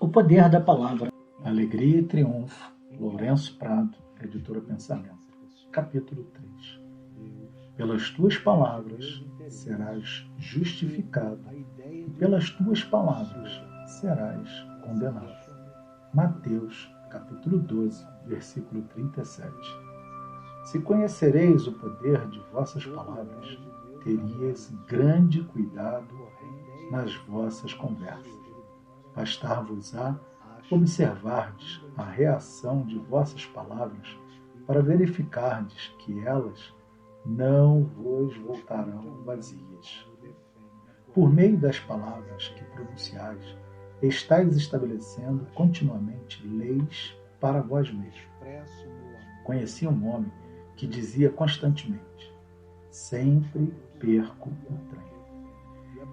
O poder da palavra. Alegria e triunfo. Lourenço Prado, editora Pensamento. Capítulo 3. Pelas tuas palavras serás justificado, e pelas tuas palavras serás condenado. Mateus, capítulo 12, versículo 37. Se conhecereis o poder de vossas palavras, terias grande cuidado nas vossas conversas. Bastar-vos-á observardes a reação de vossas palavras para verificardes que elas não vos voltarão vazias. Por meio das palavras que pronunciais, estáis estabelecendo continuamente leis para vós mesmos. Conheci um homem que dizia constantemente: sempre perco o trem.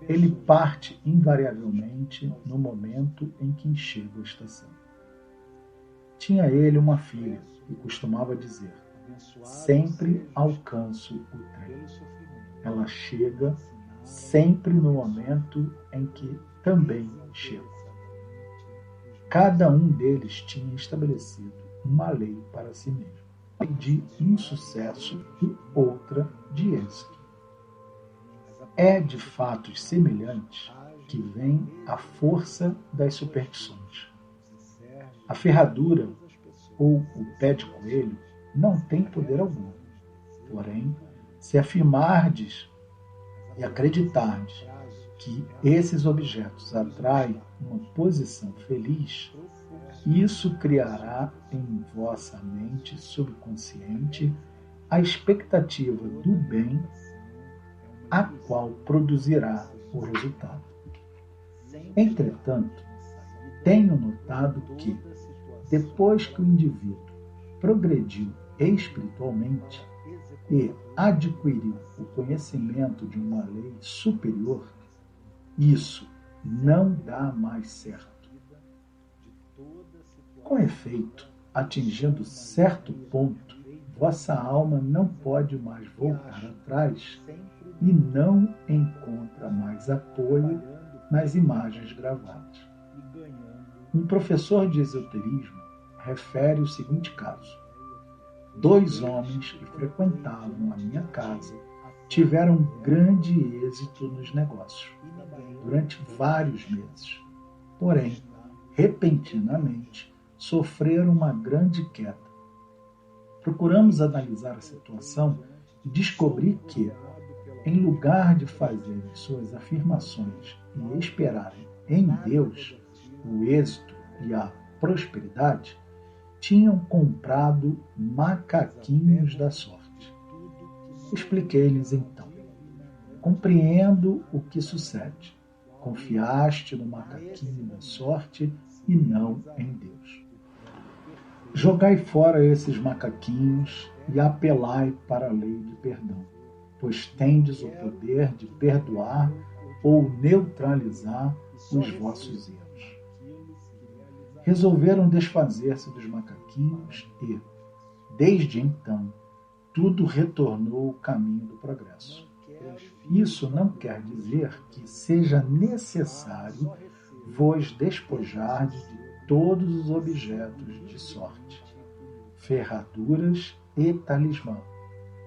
Ele parte invariavelmente no momento em que chega à estação. Tinha ele uma filha e costumava dizer: sempre alcanço o trem. Ela chega sempre no momento em que também chego. Cada um deles tinha estabelecido uma lei para si mesmo, de insucesso e outra de êxito. É de fatos semelhantes que vem a força das superstições. A ferradura ou o pé de coelho não tem poder algum. Porém, se afirmardes e acreditardes que esses objetos atraem uma posição feliz, isso criará em vossa mente subconsciente a expectativa do bem, a qual produzirá o resultado. Entretanto, tenho notado que, depois que o indivíduo progrediu espiritualmente e adquiriu o conhecimento de uma lei superior, isso não dá mais certo. Com efeito, atingindo certo ponto, vossa alma não pode mais voltar atrás e não encontra mais apoio nas imagens gravadas. Um professor de esoterismo refere o seguinte caso: 2 homens que frequentavam a minha casa tiveram grande êxito nos negócios durante vários meses. Porém, repentinamente, sofreram uma grande queda. Procuramos analisar a situação e descobri que, em lugar de fazerem suas afirmações e esperarem em Deus o êxito e a prosperidade, tinham comprado macaquinhos da sorte. Expliquei-lhes então: compreendo o que sucede. Confiaste no macaquinho da sorte e não em Deus. Jogai fora esses macaquinhos e apelai para a lei de perdão, pois tendes o poder de perdoar ou neutralizar os vossos erros. Resolveram desfazer-se dos macaquinhos e, desde então, tudo retornou ao caminho do progresso. Isso não quer dizer que seja necessário vos despojardes de todos os objetos de sorte, ferraduras e talismã,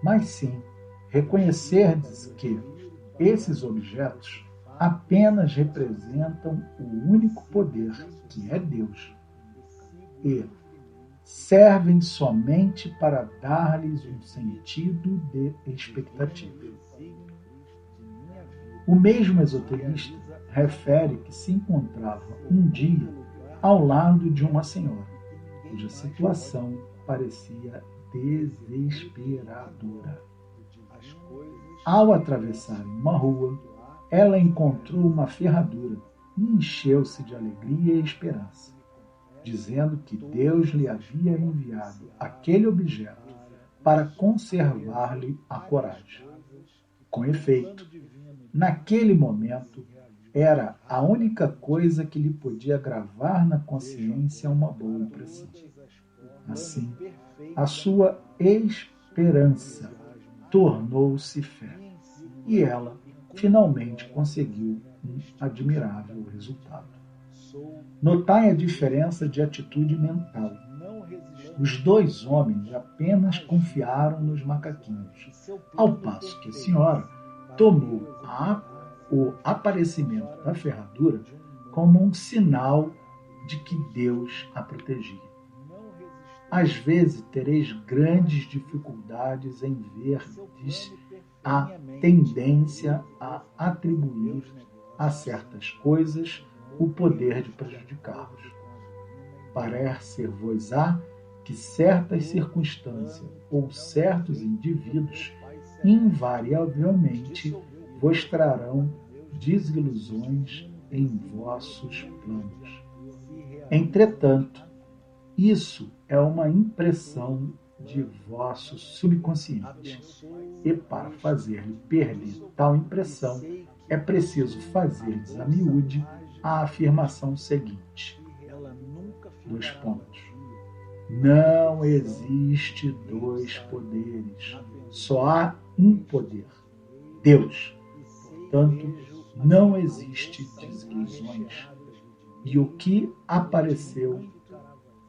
mas sim reconhecerdes que esses objetos apenas representam o único poder, que é Deus, e servem somente para dar-lhes um sentido de expectativa. O mesmo esoterista refere que se encontrava um dia ao lado de uma senhora, cuja situação parecia desesperadora. Ao atravessarem uma rua, ela encontrou uma ferradura e encheu-se de alegria e esperança, dizendo que Deus lhe havia enviado aquele objeto para conservar-lhe a coragem. Com efeito, naquele momento, era a única coisa que lhe podia gravar na consciência uma boa impressão. Assim, a sua esperança tornou-se fé, e ela finalmente conseguiu um admirável resultado. Notai a diferença de atitude mental. Os dois homens apenas confiaram nos macaquinhos, ao passo que a senhora tomou o aparecimento da ferradura como um sinal de que Deus a protegia. Às vezes tereis grandes dificuldades em verdes a tendência a atribuir a certas coisas o poder de prejudicá-los. Parecer-vos-á que certas circunstâncias ou certos indivíduos invariavelmente vos trarão desilusões em vossos planos. Entretanto, isso é uma impressão de vosso subconsciente, e para fazer-lhe perder tal impressão, é preciso fazer-lhes a miúde a afirmação seguinte: dois pontos. Não existe dois poderes, só há um poder, Deus. Portanto, não existe desilusões, e o que apareceu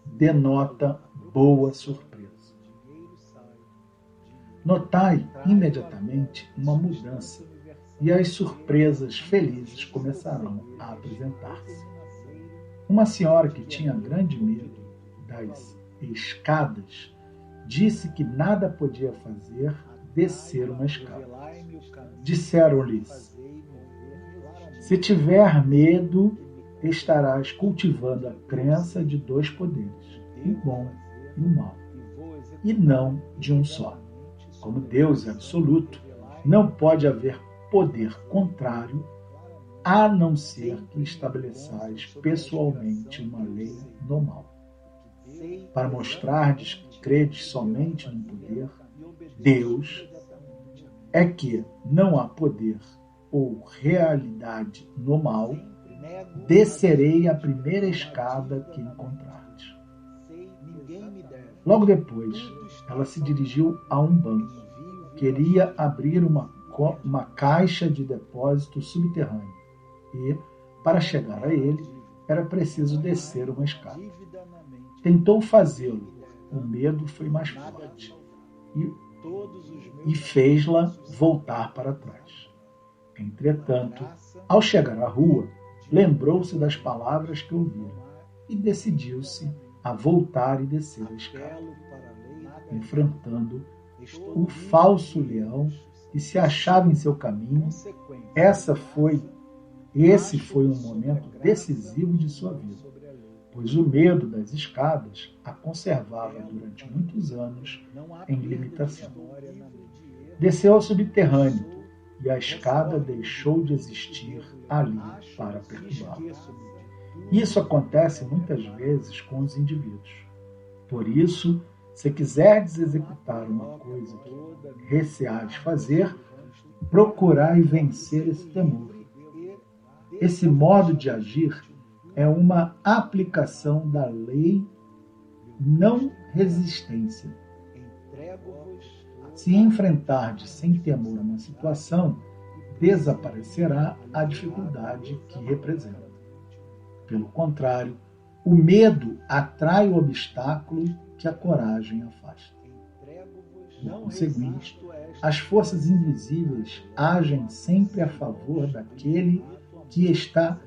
denota boa surpresa. Notai imediatamente uma mudança e as surpresas felizes começarão a apresentar-se. Uma senhora que tinha grande medo das escadas disse que nada podia fazer descer uma escada. Disseram-lhes: se tiver medo, estarás cultivando a crença de dois poderes, o bom e o mal, e não de um só. Como Deus é absoluto, não pode haver poder contrário, a não ser que estabeleçais pessoalmente uma lei no mal. Para mostrardes que credes somente no poder, Deus, é que não há poder ou realidade no mal, descerei a primeira escada que encontrardes. Logo depois, ela se dirigiu a um banco. Queria abrir uma caixa de depósito subterrâneo e, para chegar a ele, era preciso descer uma escada. Tentou fazê-lo. O medo foi mais forte e fez-la voltar para trás. Entretanto, ao chegar à rua, lembrou-se das palavras que ouvira e decidiu-se a voltar e descer a escada, enfrentando o falso leão que se achava em seu caminho. Esse foi um momento decisivo de sua vida, pois o medo das escadas a conservava durante muitos anos em limitação. Desceu ao subterrâneo e a escada deixou de existir ali para perturbá-lo. Isso acontece muitas vezes com os indivíduos. Por isso, se quiserdes executar uma coisa que receais fazer, procurai vencer esse temor. Esse modo de agir é uma aplicação da lei não resistência. Se enfrentardes sem temor uma situação, desaparecerá a dificuldade que representa. Pelo contrário, o medo atrai o obstáculo que a coragem afasta. Por conseguinte, as forças invisíveis agem sempre a favor daquele que está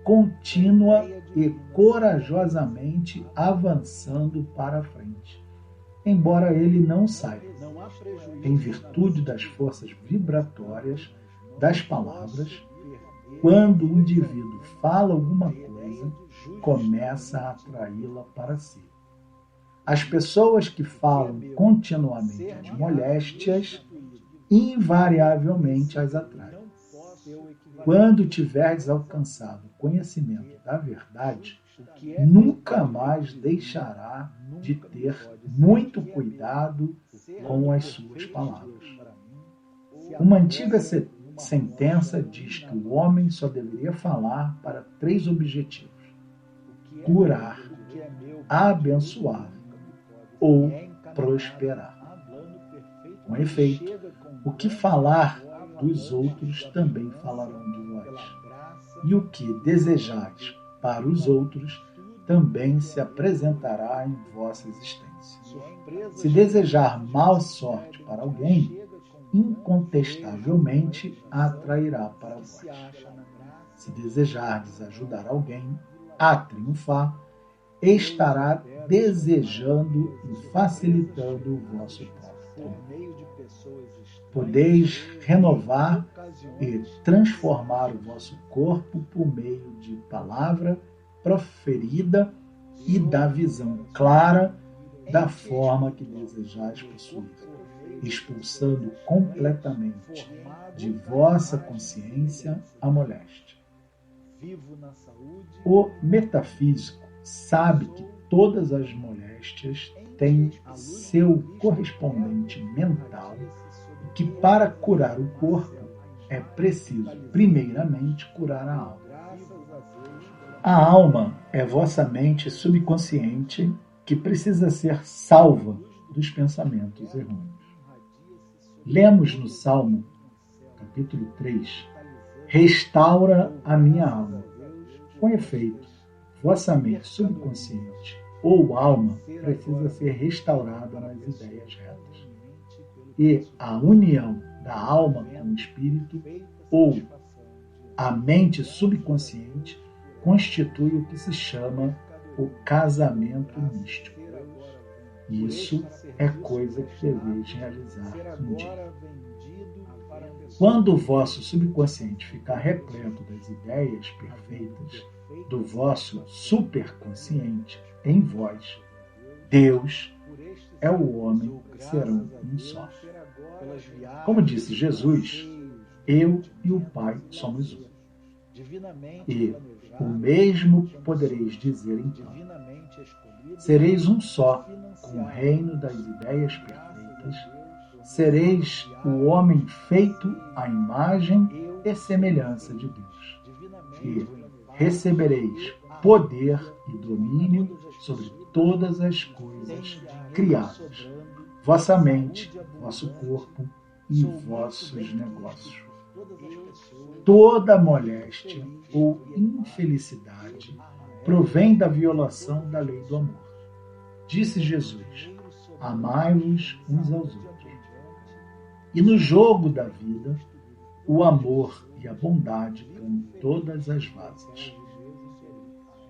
contínua e corajosamente avançando para a frente, embora ele não saiba, em virtude das forças vibratórias das palavras. Quando o indivíduo fala alguma coisa, começa a atraí-la para si. As pessoas que falam continuamente de moléstias, invariavelmente as atraem. Quando tiverdes alcançado o conhecimento da verdade, nunca mais deixará de ter muito cuidado com as suas palavras. Uma antiga sentença diz que o homem só deveria falar para 3 objetivos: curar, abençoar ou prosperar. Com efeito, o que falar dos outros também falarão de vós. E o que desejais para os outros também se apresentará em vossa existência. Se desejar mal sorte para alguém, incontestavelmente a atrairá para vós. Se desejardes ajudar alguém a triunfar, estará desejando e facilitando o vosso próprio triunfo. Podeis renovar e transformar o vosso corpo por meio de palavra proferida e da visão clara da forma que desejais possuir, expulsando completamente de vossa consciência a moléstia. O metafísico sabe que todas as moléstias têm seu correspondente mental e que para curar o corpo é preciso, primeiramente, curar a alma. A alma é vossa mente subconsciente que precisa ser salva dos pensamentos errôneos. Lemos no Salmo, capítulo 3, restaura a minha alma. Com efeito, vossa mente subconsciente ou alma precisa ser restaurada nas ideias retas. E a união da alma com o espírito ou a mente subconsciente constitui o que se chama o casamento místico. Isso é coisa que deveis realizar um dia. Quando o vosso subconsciente ficar repleto das ideias perfeitas do vosso superconsciente em vós, Deus é o homem que serão um só. Como disse Jesus, eu e o Pai somos um. E o mesmo podereis dizer então: sereis um só com o reino das ideias perfeitas, sereis o homem feito à imagem e semelhança de Deus, e recebereis poder e domínio sobre todas as coisas criadas, vossa mente, vosso corpo e vossos negócios. Toda moléstia ou infelicidade provém da violação da lei do amor. Disse Jesus: amai-vos uns aos outros. E no jogo da vida, o amor e a bondade ganham todas as vasas.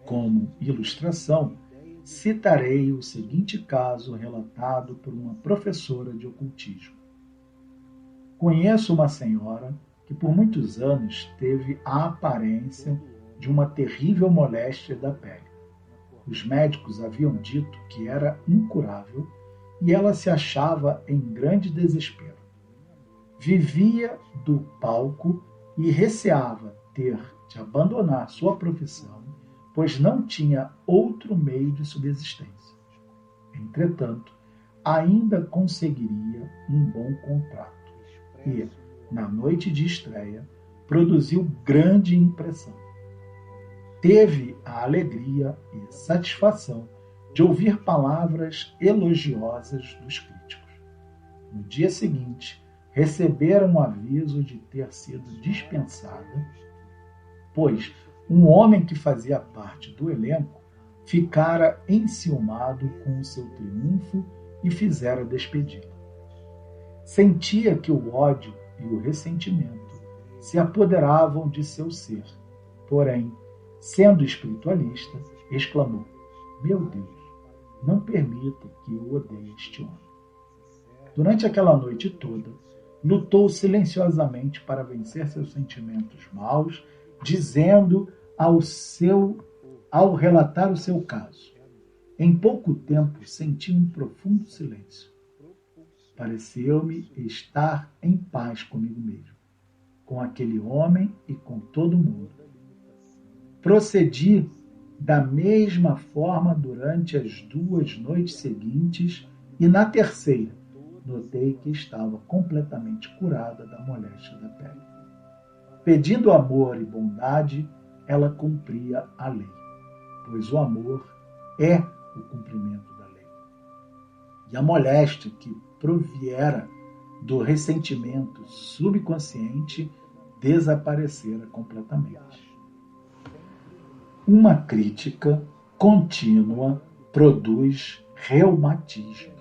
Como ilustração, citarei o seguinte caso relatado por uma professora de ocultismo. Conheço uma senhora que por muitos anos teve a aparência de uma terrível moléstia da pele. Os médicos haviam dito que era incurável e ela se achava em grande desespero. Vivia do palco e receava ter de abandonar sua profissão, pois não tinha outro meio de subsistência. Entretanto, ainda conseguiria um bom contrato e, na noite de estreia, produziu grande impressão. Teve a alegria e satisfação de ouvir palavras elogiosas dos críticos. No dia seguinte, receberam um aviso de ter sido dispensada, pois um homem que fazia parte do elenco ficara enciumado com o seu triunfo e fizera despedi-la. Sentia que o ódio e o ressentimento se apoderavam de seu ser. Porém, sendo espiritualista, exclamou: meu Deus, não permita que eu odeie este homem. Durante aquela noite toda, lutou silenciosamente para vencer seus sentimentos maus, dizendo ao relatar o seu caso: em pouco tempo senti um profundo silêncio. Pareceu-me estar em paz comigo mesmo, com aquele homem e com todo mundo. Procedi da mesma forma durante as 2 noites seguintes e na terceira notei que estava completamente curada da moléstia da pele. Pedindo amor e bondade, ela cumpria a lei, pois o amor é o cumprimento da lei. E a moléstia que proviera do ressentimento subconsciente desaparecera completamente. Uma crítica contínua produz reumatismo,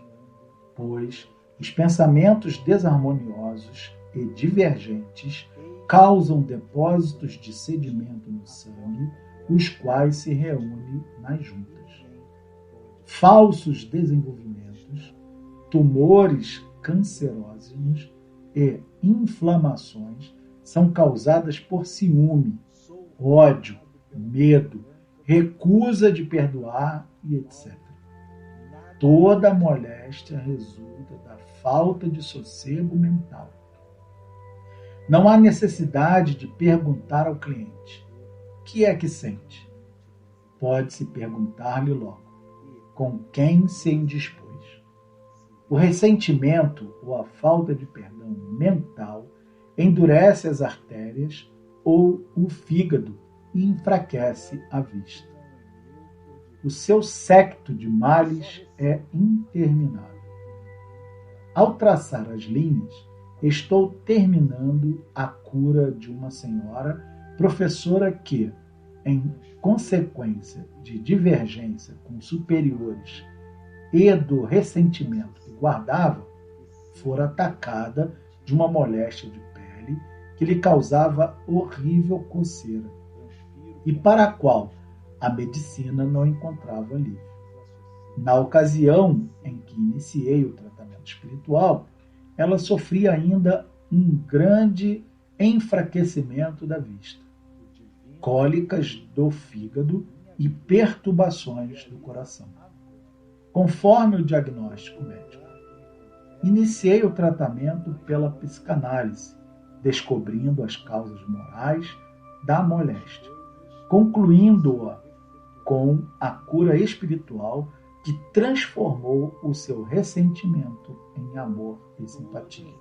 pois os pensamentos desarmoniosos e divergentes causam depósitos de sedimento no sangue, os quais se reúnem nas juntas. Falsos desenvolvimentos, tumores cancerógenos e inflamações são causadas por ciúme, ódio, medo, recusa de perdoar e etc. Toda moléstia resulta da falta de sossego mental. Não há necessidade de perguntar ao cliente: o que é que sente? Pode-se perguntar-lhe logo: com quem se indispôs? O ressentimento ou a falta de perdão mental endurece as artérias ou o fígado e enfraquece a vista. O seu séquito de males é interminável. Ao traçar as linhas, estou terminando a cura de uma senhora professora que, em consequência de divergência com superiores e do ressentimento que guardava, fora atacada de uma moléstia de pele que lhe causava horrível coceira, e para a qual a medicina não encontrava alívio. Na ocasião em que iniciei o tratamento espiritual, ela sofria ainda um grande enfraquecimento da vista, cólicas do fígado e perturbações do coração. Conforme o diagnóstico médico, iniciei o tratamento pela psicanálise, descobrindo as causas morais da moléstia, concluindo-a com a cura espiritual que transformou o seu ressentimento em amor e simpatia.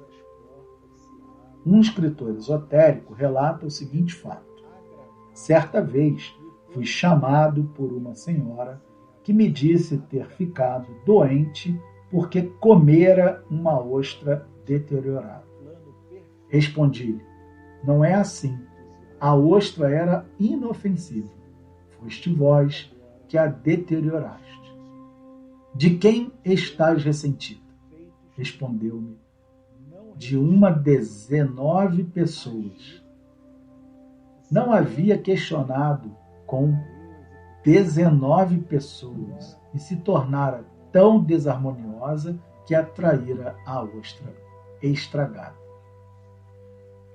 Um escritor esotérico relata o seguinte fato: certa vez fui chamado por uma senhora que me disse ter ficado doente porque comera uma ostra deteriorada. Respondi-lhe: não é assim. A ostra era inofensiva. Foste vós que a deterioraste. De quem estás ressentida? Respondeu-me: de 19 pessoas. Não havia questionado com 19 pessoas e se tornara tão desarmoniosa que atraíra a ostra estragada.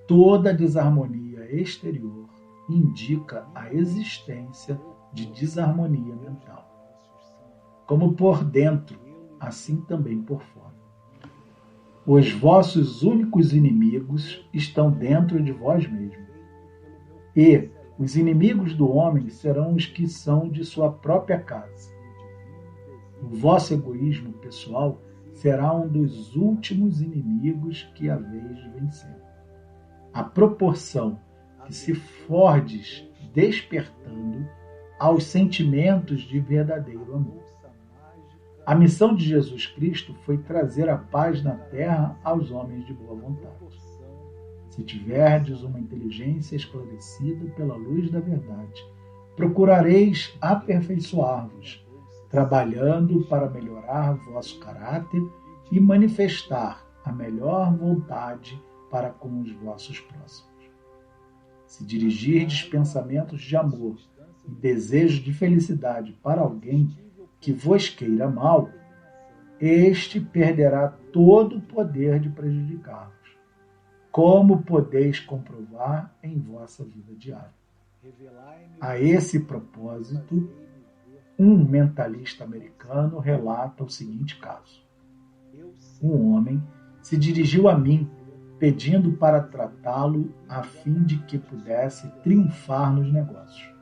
Toda desarmonia exterior indica a existência de desarmonia mental. Como por dentro, assim também por fora. Os vossos únicos inimigos estão dentro de vós mesmos. E os inimigos do homem serão os que são de sua própria casa. O vosso egoísmo pessoal será um dos últimos inimigos que haveis de vencer. À proporção que se fordes despertando aos sentimentos de verdadeiro amor. A missão de Jesus Cristo foi trazer a paz na terra aos homens de boa vontade. Se tiverdes uma inteligência esclarecida pela luz da verdade, procurareis aperfeiçoar-vos, trabalhando para melhorar vosso caráter e manifestar a melhor vontade para com os vossos próximos. Se dirigirdes pensamentos de amor e desejos de felicidade para alguém que vos queira mal, este perderá todo o poder de prejudicar-vos, como podeis comprovar em vossa vida diária. A esse propósito, um mentalista americano relata o seguinte caso. Um homem se dirigiu a mim pedindo para tratá-lo a fim de que pudesse triunfar nos negócios.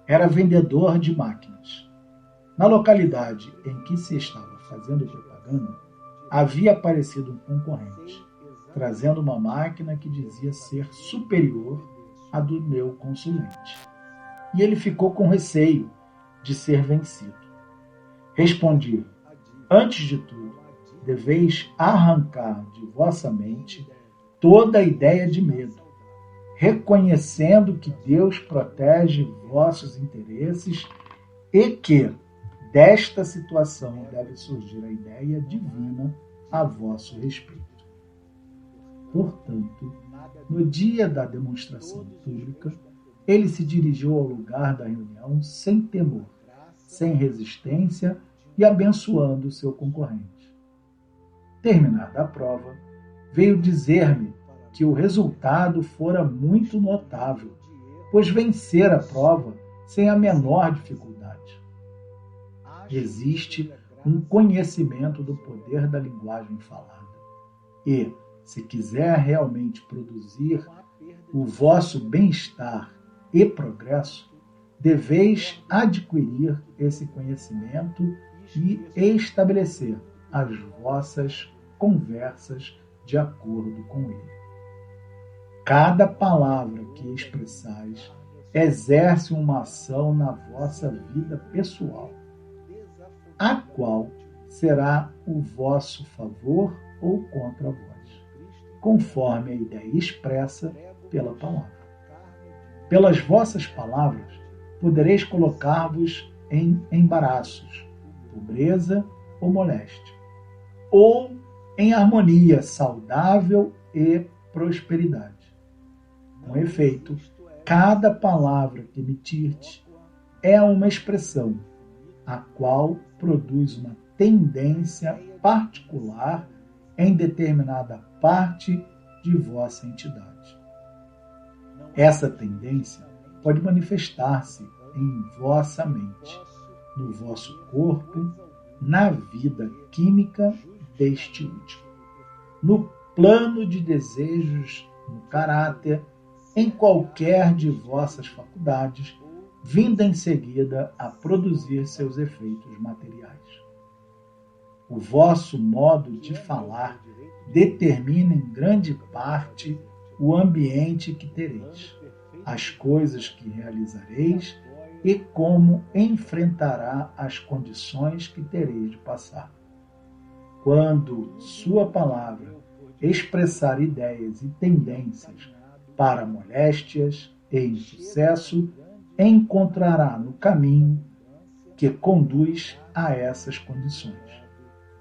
Era vendedor de máquinas. Na localidade em que se estava fazendo propaganda, havia aparecido um concorrente, trazendo uma máquina que dizia ser superior à do meu consulente. E ele ficou com receio de ser vencido. Respondi: antes de tudo, deveis arrancar de vossa mente toda a ideia de medo. reconhecendo que Deus protege vossos interesses e que desta situação deve surgir a ideia divina a vosso respeito. Portanto, no dia da demonstração pública, ele se dirigiu ao lugar da reunião sem temor, sem resistência e abençoando o seu concorrente. Terminada a prova, veio dizer-me que o resultado fora muito notável, pois vencera a prova sem a menor dificuldade. Existe um conhecimento do poder da linguagem falada e, se quiser realmente produzir o vosso bem-estar e progresso, deveis adquirir esse conhecimento e estabelecer as vossas conversas de acordo com ele. Cada palavra que expressais exerce uma ação na vossa vida pessoal, a qual será o vosso favor ou contra vós, conforme a ideia expressa pela palavra. Pelas vossas palavras podereis colocar-vos em embaraços, pobreza ou moléstia, ou em harmonia saudável e prosperidade. Com efeito, cada palavra que emitirdes é uma expressão, a qual produz uma tendência particular em determinada parte de vossa entidade. Essa tendência pode manifestar-se em vossa mente, no vosso corpo, na vida química deste último, no plano de desejos, no caráter, em qualquer de vossas faculdades, vindo em seguida a produzir seus efeitos materiais. O vosso modo de falar determina em grande parte o ambiente que tereis, as coisas que realizareis e como enfrentará as condições que tereis de passar. Quando sua palavra expressar ideias e tendências para moléstias e insucesso, encontrará no caminho que conduz a essas condições.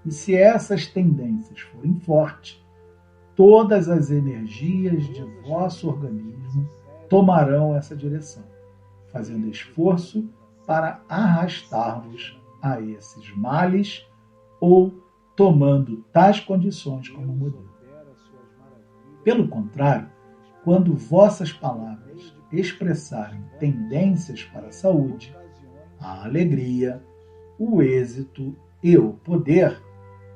E se essas tendências forem fortes, todas as energias de vosso organismo tomarão essa direção, fazendo esforço para arrastar-vos a esses males ou tomando tais condições como modelo. Pelo contrário, quando vossas palavras expressarem tendências para a saúde, a alegria, o êxito e o poder,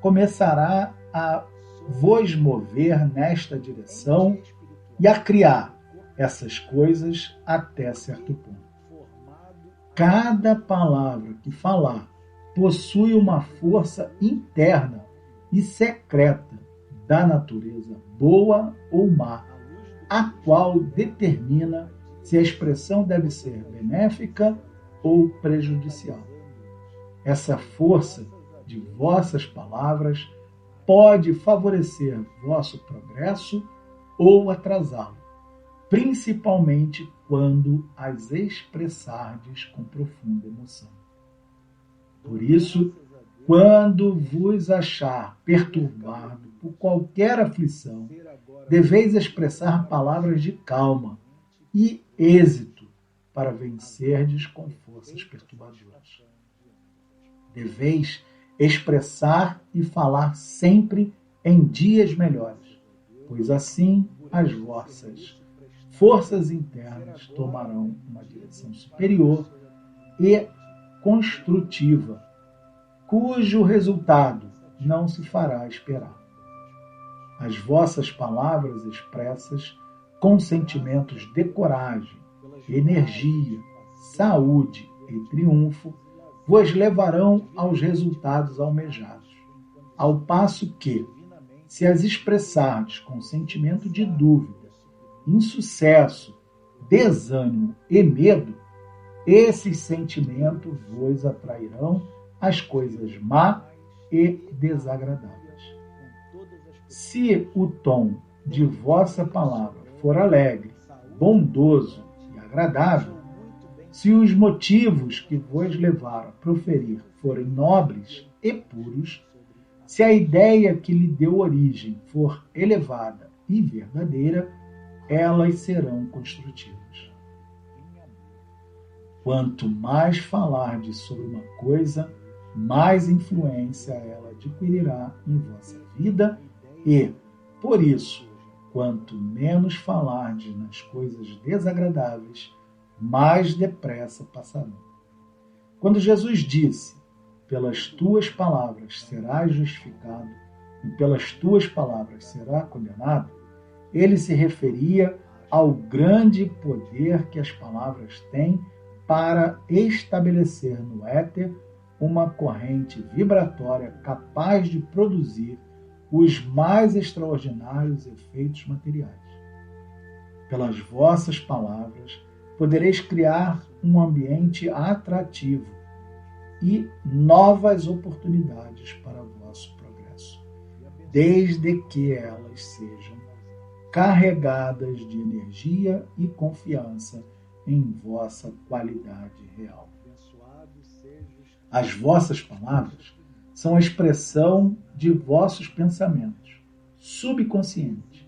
começará a vos mover nesta direção e a criar essas coisas até certo ponto. Cada palavra que falar possui uma força interna e secreta da natureza boa ou má, a qual determina se a expressão deve ser benéfica ou prejudicial. Essa força de vossas palavras pode favorecer vosso progresso ou atrasá-lo, principalmente quando as expressardes com profunda emoção. Por isso, quando vos achar perturbado por qualquer aflição, deveis expressar palavras de calma e êxito para vencerdes com forças perturbadoras. Deveis expressar e falar sempre em dias melhores, pois assim as vossas forças internas tomarão uma direção superior e construtiva, cujo resultado não se fará esperar. As vossas palavras expressas com sentimentos de coragem, energia, saúde e triunfo vos levarão aos resultados almejados, ao passo que, se as expressardes com sentimento de dúvida, insucesso, desânimo e medo, esses sentimentos vos atrairão às coisas má e desagradáveis. Se o tom de vossa palavra for alegre, bondoso e agradável, se os motivos que vos levaram a proferir forem nobres e puros, se a ideia que lhe deu origem for elevada e verdadeira, elas serão construtivas. Quanto mais falardes sobre uma coisa, mais influência ela adquirirá em vossa vida e, por isso, quanto menos falardes nas coisas desagradáveis, mais depressa passarão. Quando Jesus disse, pelas tuas palavras serás justificado e pelas tuas palavras será condenado, ele se referia ao grande poder que as palavras têm para estabelecer no éter uma corrente vibratória capaz de produzir os mais extraordinários efeitos materiais. Pelas vossas palavras, podereis criar um ambiente atrativo e novas oportunidades para o vosso progresso, desde que elas sejam carregadas de energia e confiança em vossa qualidade real. As vossas palavras são a expressão de vossos pensamentos subconscientes,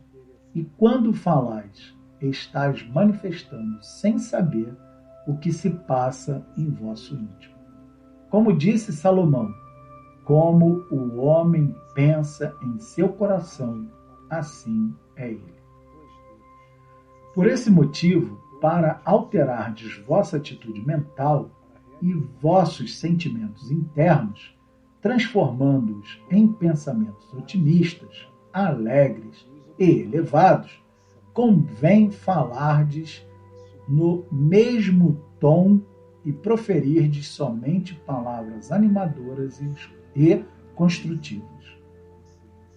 e quando falais, estáis manifestando sem saber o que se passa em vosso íntimo. Como disse Salomão, como o homem pensa em seu coração, assim é ele. Por esse motivo, para alterardes vossa atitude mental e vossos sentimentos internos, transformando-os em pensamentos otimistas, alegres e elevados, convém falardes no mesmo tom e proferirdes somente palavras animadoras e construtivas.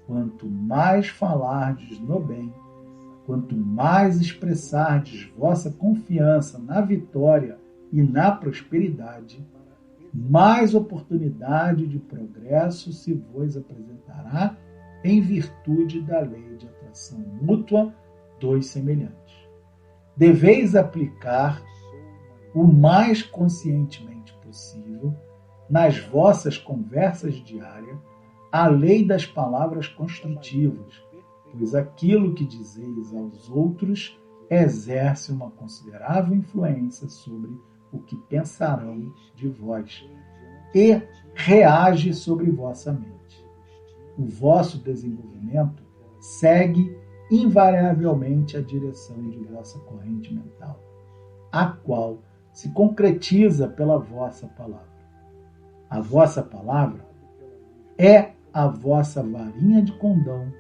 Quanto mais falardes no bem, quanto mais expressardes vossa confiança na vitória e na prosperidade, mais oportunidade de progresso se vos apresentará em virtude da lei de atração mútua dos semelhantes. Deveis aplicar o mais conscientemente possível nas vossas conversas diárias a lei das palavras construtivas, pois aquilo que dizeis aos outros exerce uma considerável influência sobre o que pensarão de vós e reage sobre vossa mente. O vosso desenvolvimento segue invariavelmente a direção de vossa corrente mental, a qual se concretiza pela vossa palavra. A vossa palavra é a vossa varinha de condão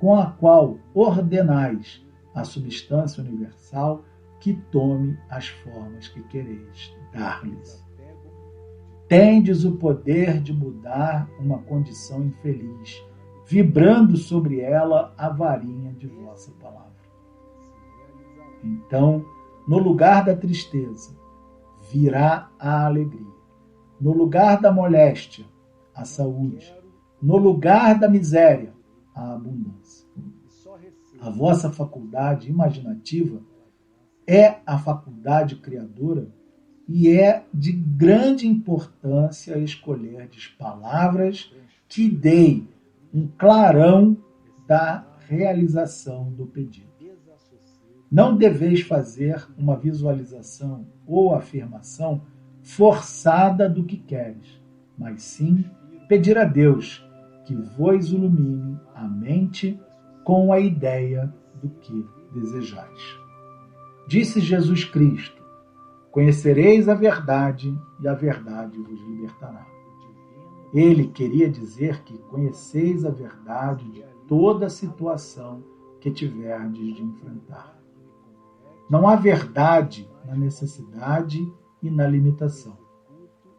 com a qual ordenais a substância universal que tome as formas que quereis dar-lhes. Tendes o poder de mudar uma condição infeliz, vibrando sobre ela a varinha de vossa palavra. Então, no lugar da tristeza, virá a alegria. No lugar da moléstia, a saúde. No lugar da miséria, a abundância. A vossa faculdade imaginativa é a faculdade criadora e é de grande importância escolherdes palavras que deem um clarão da realização do pedido. Não deveis fazer uma visualização ou afirmação forçada do que queres, mas sim pedir a Deus que vos ilumine a mente com a ideia do que desejais. Disse Jesus Cristo: conhecereis a verdade e a verdade vos libertará. Ele queria dizer que conheceis a verdade de toda a situação que tiverdes de enfrentar. Não há verdade na necessidade e na limitação.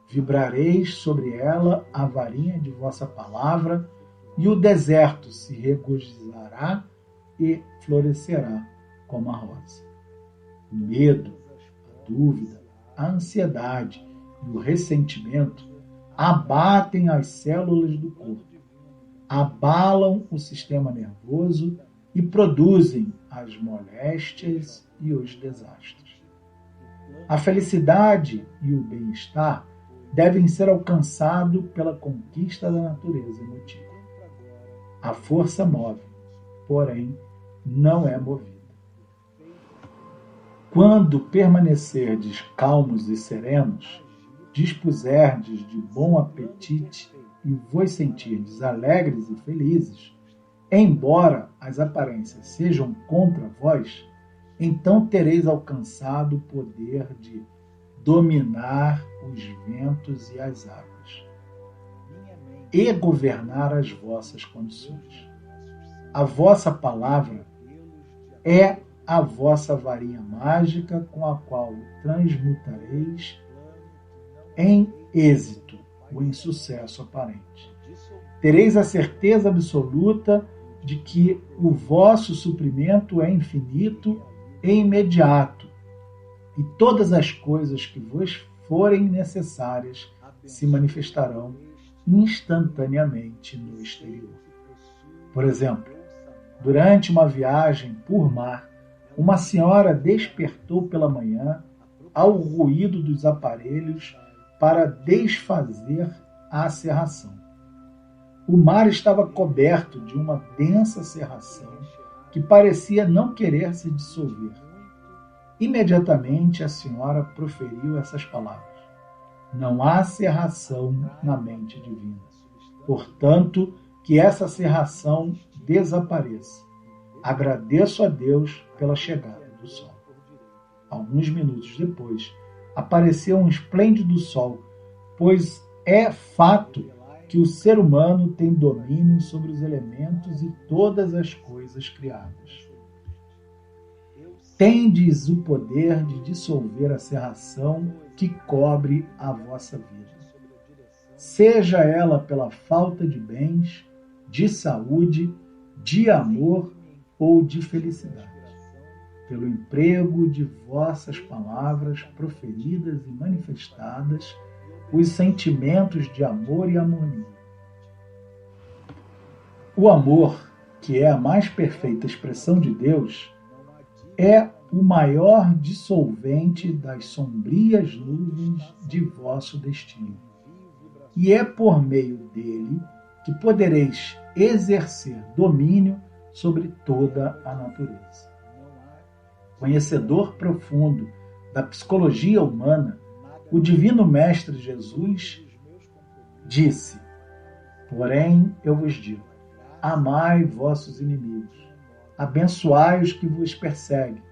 Vibrareis sobre ela a varinha de vossa palavra, e o deserto se regozijará e florescerá como a rosa. O medo, a dúvida, a ansiedade e o ressentimento abatem as células do corpo, abalam o sistema nervoso e produzem as moléstias e os desastres. A felicidade e o bem-estar devem ser alcançados pela conquista da natureza emotiva. A força move, porém, não é movida. Quando permanecerdes calmos e serenos, dispuserdes de bom apetite e vos sentirdes alegres e felizes, embora as aparências sejam contra vós, então tereis alcançado o poder de dominar os ventos e as águas e governar as vossas condições. A vossa palavra é a vossa varinha mágica com a qual transmutareis em êxito o insucesso aparente. Tereis a certeza absoluta de que o vosso suprimento é infinito e imediato, e todas as coisas que vos forem necessárias se manifestarão instantaneamente no exterior. Por exemplo, durante uma viagem por mar, uma senhora despertou pela manhã ao ruído dos aparelhos para desfazer a serração. O mar estava coberto de uma densa serração que parecia não querer se dissolver. Imediatamente a senhora proferiu essas palavras: não há serração na mente divina. Portanto, que essa serração desapareça. Agradeço a Deus pela chegada do sol. Alguns minutos depois, apareceu um esplêndido sol, pois é fato que o ser humano tem domínio sobre os elementos e todas as coisas criadas. Tendes o poder de dissolver a serração que cobre a vossa vida, seja ela pela falta de bens, de saúde, de amor ou de felicidade, pelo emprego de vossas palavras proferidas e manifestadas, os sentimentos de amor e harmonia. O amor, que é a mais perfeita expressão de Deus, é o maior dissolvente das sombrias nuvens de vosso destino. E é por meio dele que podereis exercer domínio sobre toda a natureza. Conhecedor profundo da psicologia humana, o Divino Mestre Jesus disse: porém, eu vos digo, amai vossos inimigos, abençoai os que vos perseguem,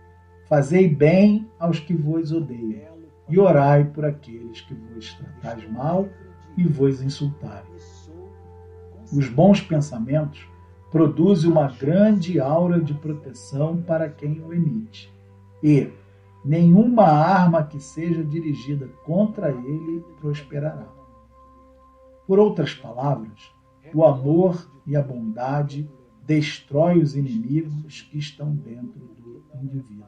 fazei bem aos que vos odeiam, e orai por aqueles que vos tratais mal e vos insultarem. Os bons pensamentos produzem uma grande aura de proteção para quem o emite, e nenhuma arma que seja dirigida contra ele prosperará. Por outras palavras, o amor e a bondade destrói os inimigos que estão dentro do indivíduo.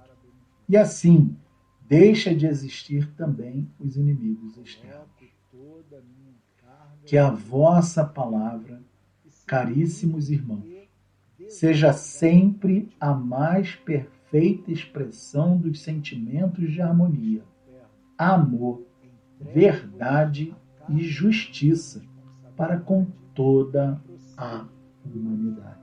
E assim, deixa de existir também os inimigos externos. Que a vossa palavra, caríssimos irmãos, seja sempre a mais perfeita expressão dos sentimentos de harmonia, amor, verdade e justiça para com toda a humanidade.